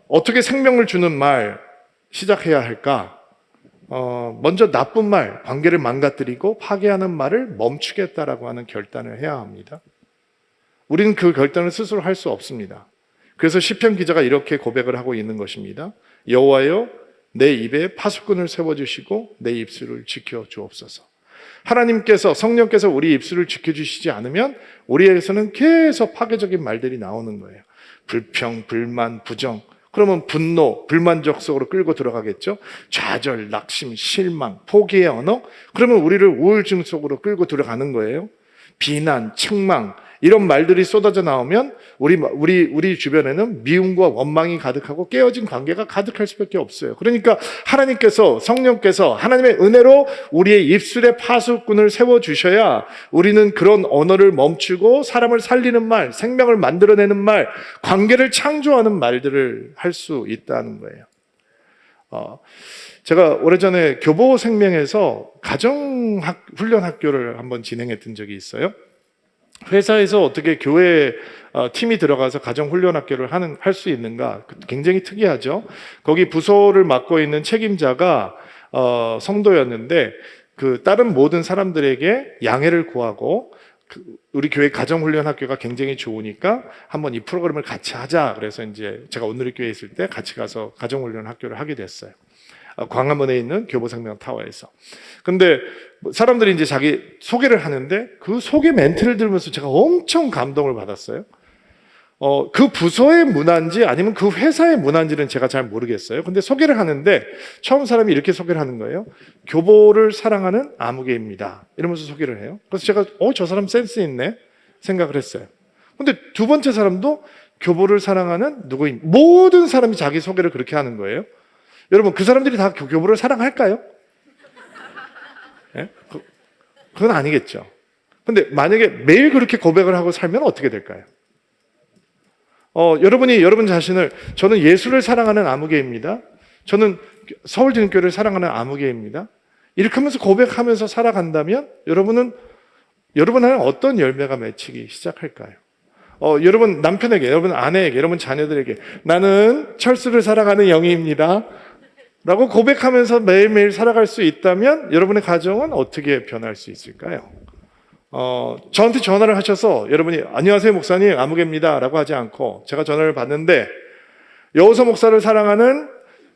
어떻게 생명을 주는 말 시작해야 할까? 먼저 나쁜 말, 관계를 망가뜨리고 파괴하는 말을 멈추겠다라고 하는 결단을 해야 합니다. 우리는 그 결단을 스스로 할 수 없습니다. 그래서 시편 기자가 이렇게 고백을 하고 있는 것입니다. 여호와여, 내 입에 파수꾼을 세워주시고 내 입술을 지켜주옵소서. 하나님께서, 성령께서 우리 입술을 지켜주시지 않으면 우리에게서는 계속 파괴적인 말들이 나오는 거예요. 불평, 불만, 부정. 그러면 분노, 불만족 속으로 끌고 들어가겠죠. 좌절, 낙심, 실망, 포기의 언어. 그러면 우리를 우울증 속으로 끌고 들어가는 거예요. 비난, 책망, 이런 말들이 쏟아져 나오면 우리 주변에는 미움과 원망이 가득하고 깨어진 관계가 가득할 수밖에 없어요. 그러니까 하나님께서, 성령께서 하나님의 은혜로 우리의 입술에 파수꾼을 세워주셔야 우리는 그런 언어를 멈추고 사람을 살리는 말, 생명을 만들어내는 말, 관계를 창조하는 말들을 할 수 있다는 거예요. 제가 오래전에 교보생명에서 가정훈련학교를 한번 진행했던 적이 있어요. 회사에서 어떻게 교회 팀이 들어가서 가정훈련학교를 할 수 있는가, 굉장히 특이하죠. 거기 부서를 맡고 있는 책임자가 성도였는데 다른 모든 사람들에게 양해를 구하고 우리 교회 가정훈련학교가 굉장히 좋으니까 한번 이 프로그램을 같이 하자. 그래서 이제 제가 온누리교회에 있을 때 같이 가서 가정훈련학교를 하게 됐어요. 광화문에 있는 교보생명 타워에서. 근데 사람들이 이제 자기 소개를 하는데 그 소개 멘트를 들으면서 제가 엄청 감동을 받았어요. 그 부서의 문화인지 아니면 그 회사의 문화인지는 제가 잘 모르겠어요. 근데 소개를 하는데 처음 사람이 이렇게 소개를 하는 거예요. 교보를 사랑하는 아무개입니다. 이러면서 소개를 해요. 그래서 제가 저 사람 센스 있네 생각을 했어요. 근데 두 번째 사람도 교보를 사랑하는 누구임. 모든 사람이 자기 소개를 그렇게 하는 거예요. 여러분, 그 사람들이 다 교보를 사랑할까요? 네? 그건 아니겠죠. 근데 만약에 매일 그렇게 고백을 하고 살면 어떻게 될까요? 여러분이 여러분 자신을, 저는 예수를 사랑하는 아무개입니다. 저는 서울진교를 사랑하는 아무개입니다. 이렇게 하면서 고백하면서 살아간다면 여러분은 어떤 열매가 맺히기 시작할까요? 여러분 남편에게, 여러분 아내에게, 여러분 자녀들에게 나는 철수를 사랑하는 영희입니다 라고 고백하면서 매일매일 살아갈 수 있다면 여러분의 가정은 어떻게 변할 수 있을까요? 저한테 전화를 하셔서 여러분이 안녕하세요 목사님 아무개입니다 라고 하지 않고 제가 전화를 받는데 여호서 목사를 사랑하는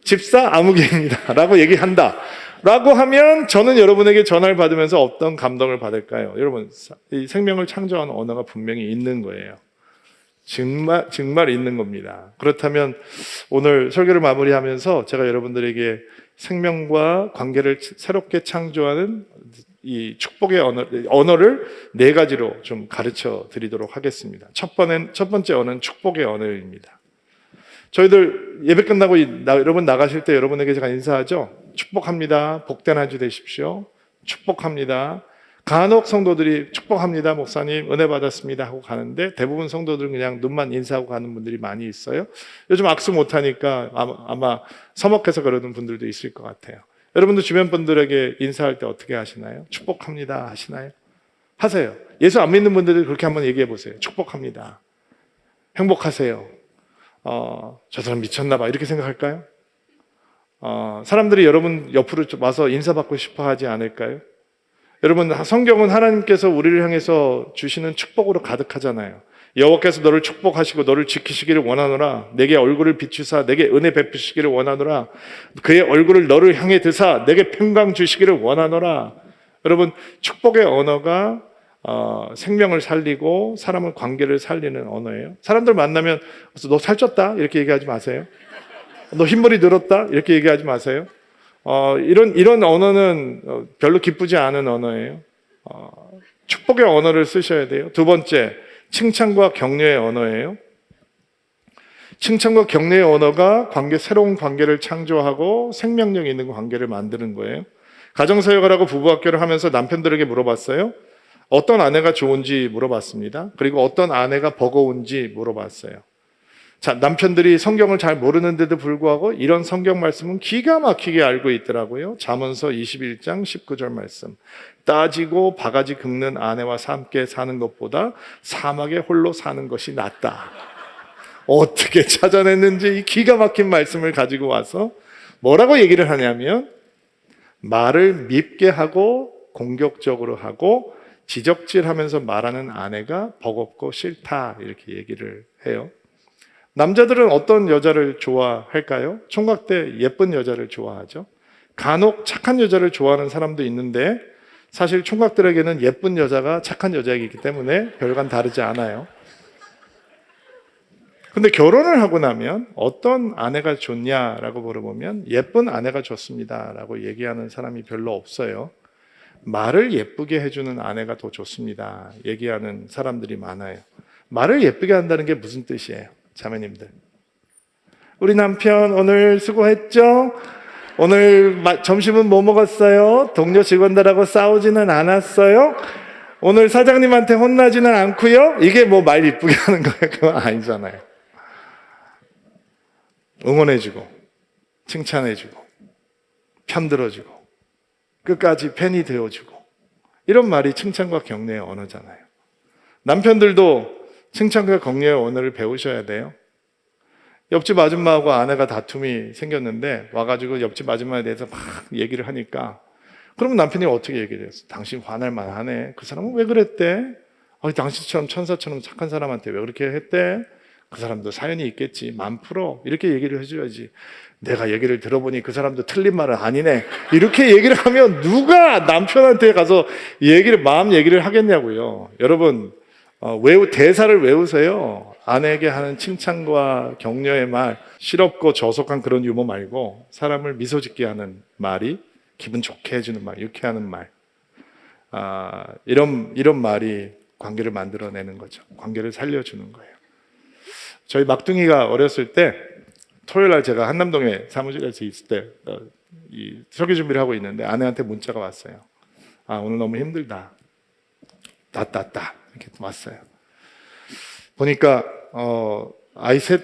집사 아무개입니다 라고 얘기한다 라고 하면 저는 여러분에게 전화를 받으면서 어떤 감동을 받을까요? 여러분, 이 생명을 창조하는 언어가 분명히 있는 거예요. 정말 있는 겁니다. 그렇다면 오늘 설교를 마무리하면서 제가 여러분들에게 생명과 관계를 새롭게 창조하는 이 축복의 언어를 네 가지로 좀 가르쳐 드리도록 하겠습니다. 첫 번째 언어는 축복의 언어입니다. 저희들 예배 끝나고 여러분 나가실 때 여러분에게 제가 인사하죠. 축복합니다. 복된 한 주 되십시오. 축복합니다. 간혹 성도들이 축복합니다. 목사님 은혜 받았습니다 하고 가는데 대부분 성도들은 그냥 눈만 인사하고 가는 분들이 많이 있어요. 요즘 악수 못하니까 아마 서먹해서 그러는 분들도 있을 것 같아요. 여러분도 주변 분들에게 인사할 때 어떻게 하시나요? 축복합니다 하시나요? 하세요. 예수 안 믿는 분들도 그렇게 한번 얘기해 보세요. 축복합니다. 행복하세요. 저 사람 미쳤나 봐 이렇게 생각할까요? 사람들이 여러분 옆으로 와서 인사받고 싶어 하지 않을까요? 여러분, 성경은 하나님께서 우리를 향해서 주시는 축복으로 가득하잖아요. 여호와께서 너를 축복하시고 너를 지키시기를 원하노라. 내게 얼굴을 비추사 내게 은혜 베푸시기를 원하노라. 그의 얼굴을 너를 향해 드사 내게 평강 주시기를 원하노라. 여러분, 축복의 언어가 생명을 살리고 사람의 관계를 살리는 언어예요. 사람들 만나면 너 살쪘다 이렇게 얘기하지 마세요. 너 흰머리 늘었다 이렇게 얘기하지 마세요. 이런 언어는 별로 기쁘지 않은 언어예요. 축복의 언어를 쓰셔야 돼요. 두 번째, 칭찬과 격려의 언어예요. 칭찬과 격려의 언어가 새로운 관계를 창조하고 생명력 있는 관계를 만드는 거예요. 가정사역을 하고 부부학교를 하면서 남편들에게 물어봤어요. 어떤 아내가 좋은지 물어봤습니다. 그리고 어떤 아내가 버거운지 물어봤어요. 자, 남편들이 성경을 잘 모르는데도 불구하고 이런 성경 말씀은 기가 막히게 알고 있더라고요. 잠언서 21장 19절 말씀. 따지고 바가지 긁는 아내와 함께 사는 것보다 사막에 홀로 사는 것이 낫다. 어떻게 찾아냈는지 이 기가 막힌 말씀을 가지고 와서 뭐라고 얘기를 하냐면, 말을 밉게 하고 공격적으로 하고 지적질하면서 말하는 아내가 버겁고 싫다, 이렇게 얘기를 해요. 남자들은 어떤 여자를 좋아할까요? 총각 때 예쁜 여자를 좋아하죠. 간혹 착한 여자를 좋아하는 사람도 있는데 사실 총각들에게는 예쁜 여자가 착한 여자이기 때문에 별반 다르지 않아요. 근데 결혼을 하고 나면 어떤 아내가 좋냐라고 물어보면 예쁜 아내가 좋습니다라고 얘기하는 사람이 별로 없어요. 말을 예쁘게 해주는 아내가 더 좋습니다 얘기하는 사람들이 많아요. 말을 예쁘게 한다는 게 무슨 뜻이에요? 자매님들, 우리 남편 오늘 수고했죠? 오늘 점심은 뭐 먹었어요? 동료 직원들하고 싸우지는 않았어요? 오늘 사장님한테 혼나지는 않고요? 이게 뭐 말 이쁘게 하는 거예요? 그건 아니잖아요. 응원해주고 칭찬해주고 편들어주고 끝까지 팬이 되어주고, 이런 말이 칭찬과 격려의 언어잖아요. 남편들도 칭찬과 격려의 언어를 배우셔야 돼요. 옆집 아줌마하고 아내가 다툼이 생겼는데 와가지고 옆집 아줌마에 대해서 막 얘기를 하니까, 그러면 남편이 어떻게 얘기를 했어? 당신 화날 만하네. 그 사람은 왜 그랬대? 당신처럼 천사처럼 착한 사람한테 왜 그렇게 했대? 그 사람도 사연이 있겠지. 만 풀어. 이렇게 얘기를 해줘야지. 내가 얘기를 들어보니 그 사람도 틀린 말은 아니네. 이렇게 얘기를 하면 누가 남편한테 가서 마음 얘기를 하겠냐고요. 여러분, 대사를 외우세요. 아내에게 하는 칭찬과 격려의 말, 실없고 저속한 그런 유머 말고 사람을 미소 짓게 하는 말이, 기분 좋게 해주는 말, 유쾌하는 말, 이런 말이 관계를 만들어내는 거죠. 관계를 살려주는 거예요. 저희 막둥이가 어렸을 때 토요일 날 제가 한남동에 사무실에서 있을 때 이 설교 준비를 하고 있는데 아내한테 문자가 왔어요. 오늘 너무 힘들다. 따따따 이렇게 왔어요. 보니까 아이 셋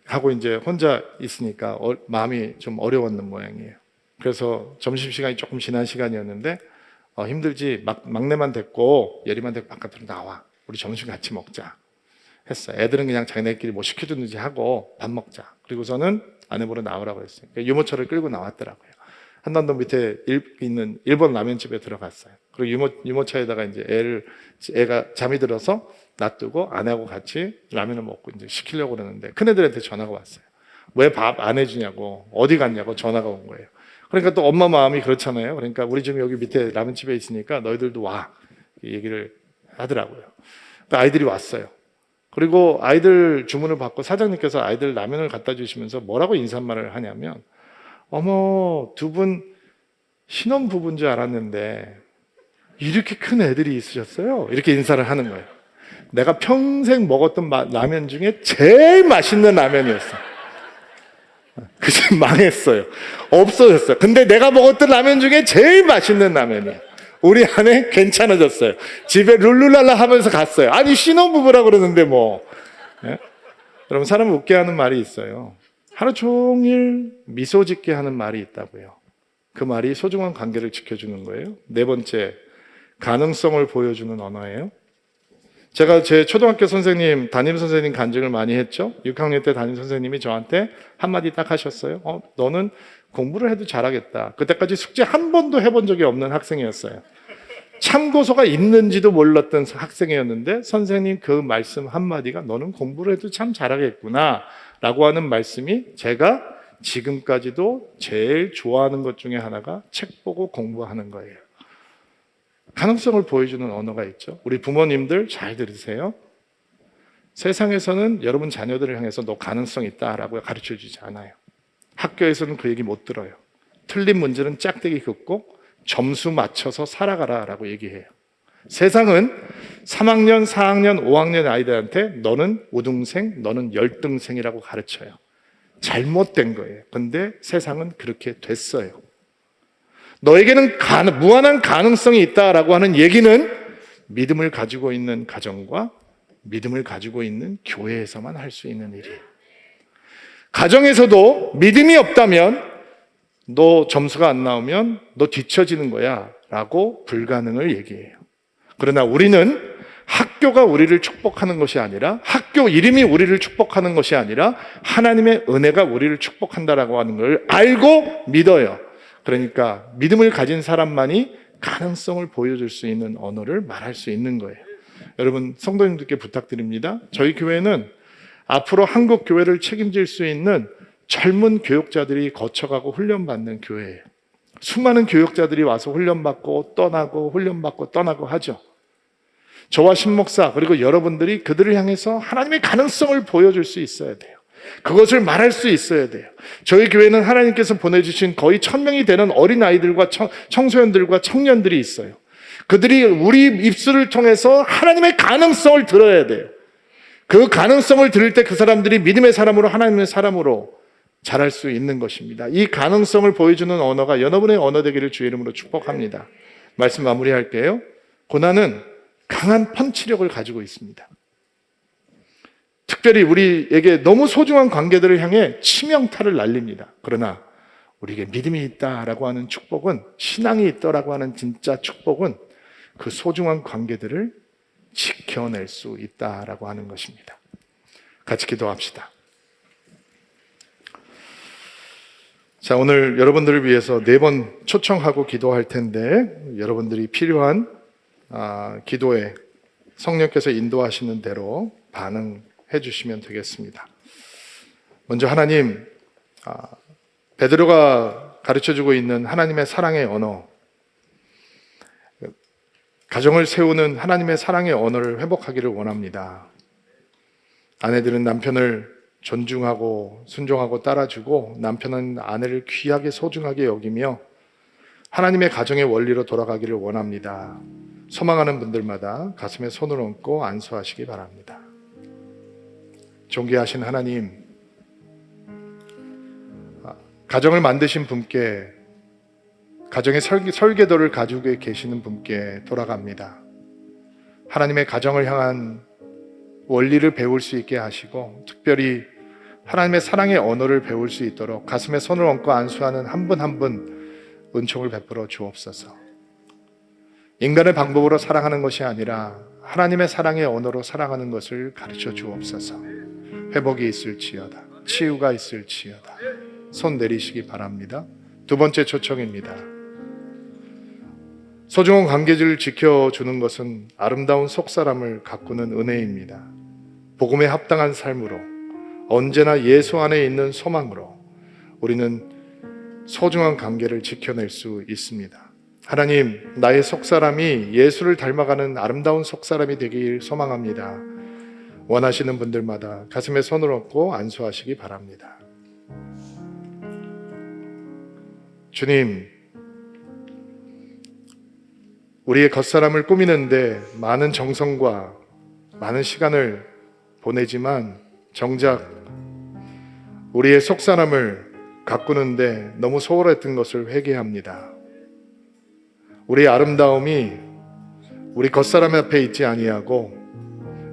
하고 이제 혼자 있으니까 마음이 좀 어려웠는 모양이에요. 그래서 점심시간이 조금 지난 시간이었는데 힘들지, 막내만 됐고 예리만 됐고 바깥으로 나와, 우리 점심 같이 먹자 했어요. 애들은 그냥 자기네끼리 뭐 시켜주는지 하고 밥 먹자. 그리고서는 아내 보러 나오라고 했어요. 유모차를 끌고 나왔더라고요. 한남동 밑에 있는 일본 라면집에 들어갔어요. 그리고 유모차에다가 이제 애가 잠이 들어서 놔두고 아내하고 같이 라면을 먹고 이제 시키려고 그러는데 큰애들한테 전화가 왔어요. 왜 밥 안 해주냐고, 어디 갔냐고 전화가 온 거예요. 그러니까 또 엄마 마음이 그렇잖아요. 그러니까 우리 지금 여기 밑에 라면집에 있으니까 너희들도 와, 얘기를 하더라고요. 아이들이 왔어요. 그리고 아이들 주문을 받고 사장님께서 아이들 라면을 갖다 주시면서 뭐라고 인사말을 하냐면, 어머, 두 분 신혼부부인 줄 알았는데 이렇게 큰 애들이 있으셨어요? 이렇게 인사를 하는 거예요. 내가 평생 먹었던 라면 중에 제일 맛있는 라면이었어. 그치, 망했어요. 없어졌어요. 근데 내가 먹었던 라면 중에 제일 맛있는 라면이에요. 우리 아내 괜찮아졌어요. 집에 룰루랄라 하면서 갔어요. 아니, 신혼부부라 그러는데 뭐. 예? 여러분, 사람을 웃게 하는 말이 있어요. 하루 종일 미소 짓게 하는 말이 있다고요. 그 말이 소중한 관계를 지켜주는 거예요. 네 번째, 가능성을 보여주는 언어예요. 제가 제 초등학교 선생님, 담임 선생님 간증을 많이 했죠. 6학년 때 담임 선생님이 저한테 한마디 딱 하셨어요. 너는 공부를 해도 잘하겠다. 그때까지 숙제 한 번도 해본 적이 없는 학생이었어요. 참고서가 있는지도 몰랐던 학생이었는데 선생님 그 말씀 한마디가 너는 공부를 해도 참 잘하겠구나 라고 하는 말씀이 제가 지금까지도 제일 좋아하는 것 중에 하나가 책 보고 공부하는 거예요. 가능성을 보여주는 언어가 있죠. 우리 부모님들 잘 들으세요. 세상에서는 여러분 자녀들을 향해서 너 가능성 있다라고 가르쳐 주지 않아요. 학교에서는 그 얘기 못 들어요. 틀린 문제는 짝대기 긋고 점수 맞춰서 살아가라 라고 얘기해요. 세상은 3학년, 4학년, 5학년 아이들한테 너는 우등생, 너는 열등생이라고 가르쳐요. 잘못된 거예요. 근데 세상은 그렇게 됐어요. 너에게는 무한한 가능성이 있다라고 하는 얘기는 믿음을 가지고 있는 가정과 믿음을 가지고 있는 교회에서만 할 수 있는 일이에요. 가정에서도 믿음이 없다면 너 점수가 안 나오면 너 뒤처지는 거야 라고 불가능을 얘기해요. 그러나 우리는 학교가 우리를 축복하는 것이 아니라 학교 이름이 우리를 축복하는 것이 아니라 하나님의 은혜가 우리를 축복한다라고 하는 걸 알고 믿어요. 그러니까 믿음을 가진 사람만이 가능성을 보여줄 수 있는 언어를 말할 수 있는 거예요. 여러분 성도님들께 부탁드립니다. 저희 교회는 앞으로 한국 교회를 책임질 수 있는 젊은 교육자들이 거쳐가고 훈련받는 교회예요. 수많은 교육자들이 와서 훈련받고 떠나고 훈련받고 떠나고 하죠. 저와 신목사 그리고 여러분들이 그들을 향해서 하나님의 가능성을 보여줄 수 있어야 돼요. 그것을 말할 수 있어야 돼요. 저희 교회는 하나님께서 보내주신 거의 1000명이 되는 어린아이들과 청소년들과 청년들이 있어요. 그들이 우리 입술을 통해서 하나님의 가능성을 들어야 돼요. 그 가능성을 들을 때 그 사람들이 믿음의 사람으로 하나님의 사람으로 자랄 수 있는 것입니다. 이 가능성을 보여주는 언어가 여러분의 언어 되기를 주의 이름으로 축복합니다. 말씀 마무리할게요. 고난은 강한 펀치력을 가지고 있습니다. 특별히 우리에게 너무 소중한 관계들을 향해 치명타를 날립니다. 그러나 우리에게 믿음이 있다라고 하는 축복은, 신앙이 있다라고 하는 진짜 축복은 그 소중한 관계들을 지켜낼 수 있다라고 하는 것입니다. 같이 기도합시다. 자, 오늘 여러분들을 위해서 4번 초청하고 기도할 텐데 여러분들이 필요한 기도에 성령께서 인도하시는 대로 반응해 주시면 되겠습니다. 먼저 하나님, 베드로가 가르쳐주고 있는 하나님의 사랑의 언어, 가정을 세우는 하나님의 사랑의 언어를 회복하기를 원합니다. 아내들은 남편을 존중하고 순종하고 따라주고 남편은 아내를 귀하게 소중하게 여기며 하나님의 가정의 원리로 돌아가기를 원합니다. 소망하는 분들마다 가슴에 손을 얹고 안수하시기 바랍니다. 존귀하신 하나님, 가정을 만드신 분께, 가정의 설계도를 가지고 계시는 분께 돌아갑니다. 하나님의 가정을 향한 원리를 배울 수 있게 하시고 특별히 하나님의 사랑의 언어를 배울 수 있도록 가슴에 손을 얹고 안수하는 한 분 한 분 은총을 베풀어 주옵소서. 인간의 방법으로 사랑하는 것이 아니라 하나님의 사랑의 언어로 사랑하는 것을 가르쳐 주옵소서. 회복이 있을지어다, 치유가 있을지어다. 손 내리시기 바랍니다. 2번째 초청입니다. 소중한 관계를 지켜주는 것은 아름다운 속사람을 가꾸는 은혜입니다. 복음에 합당한 삶으로, 언제나 예수 안에 있는 소망으로 우리는 소중한 관계를 지켜낼 수 있습니다. 하나님, 나의 속사람이 예수를 닮아가는 아름다운 속사람이 되길 소망합니다. 원하시는 분들마다 가슴에 손을 얹고 안수하시기 바랍니다. 주님, 우리의 겉사람을 꾸미는데 많은 정성과 많은 시간을 보내지만 정작 우리의 속사람을 가꾸는데 너무 소홀했던 것을 회개합니다. 우리의 아름다움이 우리 겉사람 앞에 있지 아니하고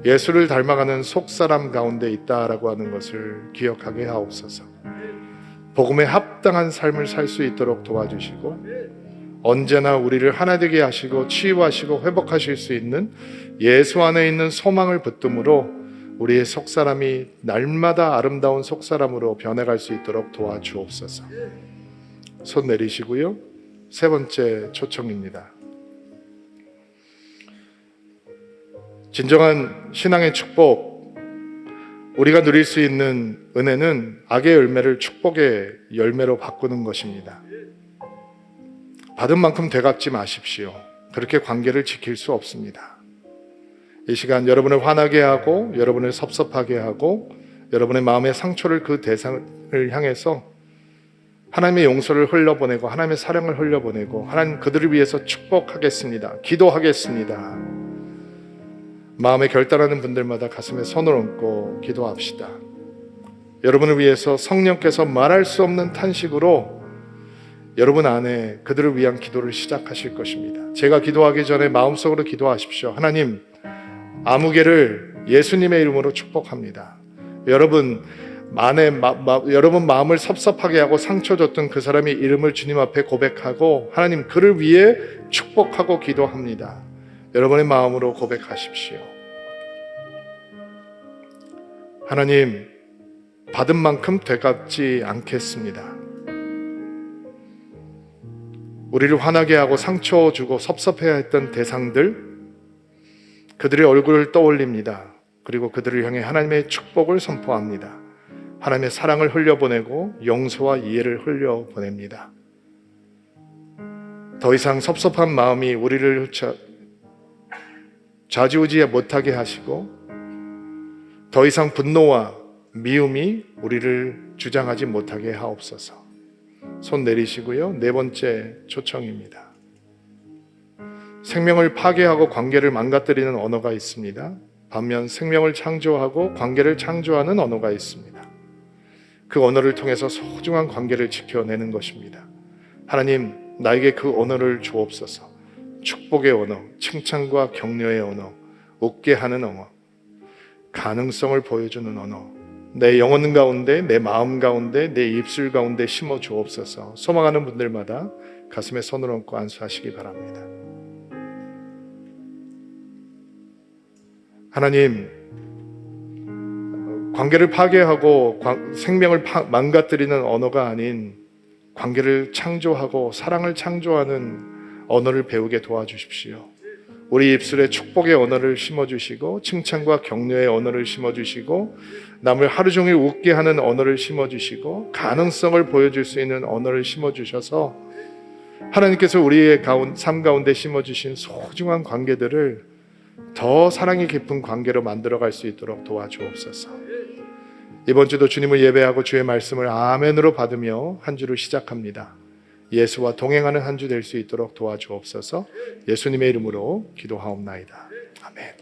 예수를 닮아가는 속사람 가운데 있다라고 하는 것을 기억하게 하옵소서. 복음에 합당한 삶을 살 수 있도록 도와주시고 언제나 우리를 하나 되게 하시고 치유하시고 회복하실 수 있는 예수 안에 있는 소망을 붙듦으로 우리의 속사람이 날마다 아름다운 속사람으로 변해갈 수 있도록 도와주옵소서. 손 내리시고요. 3번째 초청입니다. 진정한 신앙의 축복, 우리가 누릴 수 있는 은혜는 악의 열매를 축복의 열매로 바꾸는 것입니다. 받은 만큼 되갚지 마십시오. 그렇게 관계를 지킬 수 없습니다. 이 시간 여러분을 화나게 하고 여러분을 섭섭하게 하고 여러분의 마음의 상처를 그 대상을 향해서 하나님의 용서를 흘려보내고 하나님의 사랑을 흘려보내고 하나님 그들을 위해서 축복하겠습니다. 기도하겠습니다. 마음에 결단하는 분들마다 가슴에 손을 얹고 기도합시다. 여러분을 위해서 성령께서 말할 수 없는 탄식으로 여러분 안에 그들을 위한 기도를 시작하실 것입니다. 제가 기도하기 전에 마음속으로 기도하십시오. 하나님, 아무개를 예수님의 이름으로 축복합니다. 여러분 마음을 섭섭하게 하고 상처 줬던 그 사람의 이름을 주님 앞에 고백하고 하나님 그를 위해 축복하고 기도합니다. 여러분의 마음으로 고백하십시오. 하나님, 받은 만큼 되갚지 않겠습니다. 우리를 화나게 하고 상처 주고 섭섭해야 했던 대상들, 그들의 얼굴을 떠올립니다. 그리고 그들을 향해 하나님의 축복을 선포합니다. 하나님의 사랑을 흘려보내고 용서와 이해를 흘려보냅니다. 더 이상 섭섭한 마음이 우리를 좌지우지 못하게 하시고 더 이상 분노와 미움이 우리를 주장하지 못하게 하옵소서. 손 내리시고요. 네 번째 초청입니다. 생명을 파괴하고 관계를 망가뜨리는 언어가 있습니다. 반면 생명을 창조하고 관계를 창조하는 언어가 있습니다. 그 언어를 통해서 소중한 관계를 지켜내는 것입니다. 하나님, 나에게 그 언어를 주옵소서. 축복의 언어, 칭찬과 격려의 언어, 웃게 하는 언어, 가능성을 보여주는 언어, 내 영혼 가운데, 내 마음 가운데, 내 입술 가운데 심어 주옵소서. 소망하는 분들마다 가슴에 손을 얹고 안수하시기 바랍니다. 하나님, 관계를 파괴하고 생명을 망가뜨리는 언어가 아닌 관계를 창조하고 사랑을 창조하는 언어를 배우게 도와주십시오. 우리 입술에 축복의 언어를 심어주시고 칭찬과 격려의 언어를 심어주시고 남을 하루 종일 웃게 하는 언어를 심어주시고 가능성을 보여줄 수 있는 언어를 심어주셔서 하나님께서 우리의 삶 가운데 심어주신 소중한 관계들을 더 사랑이 깊은 관계로 만들어갈 수 있도록 도와주옵소서. 이번 주도 주님을 예배하고 주의 말씀을 아멘으로 받으며 한 주를 시작합니다. 예수와 동행하는 한 주 될 수 있도록 도와주옵소서. 예수님의 이름으로 기도하옵나이다. 아멘.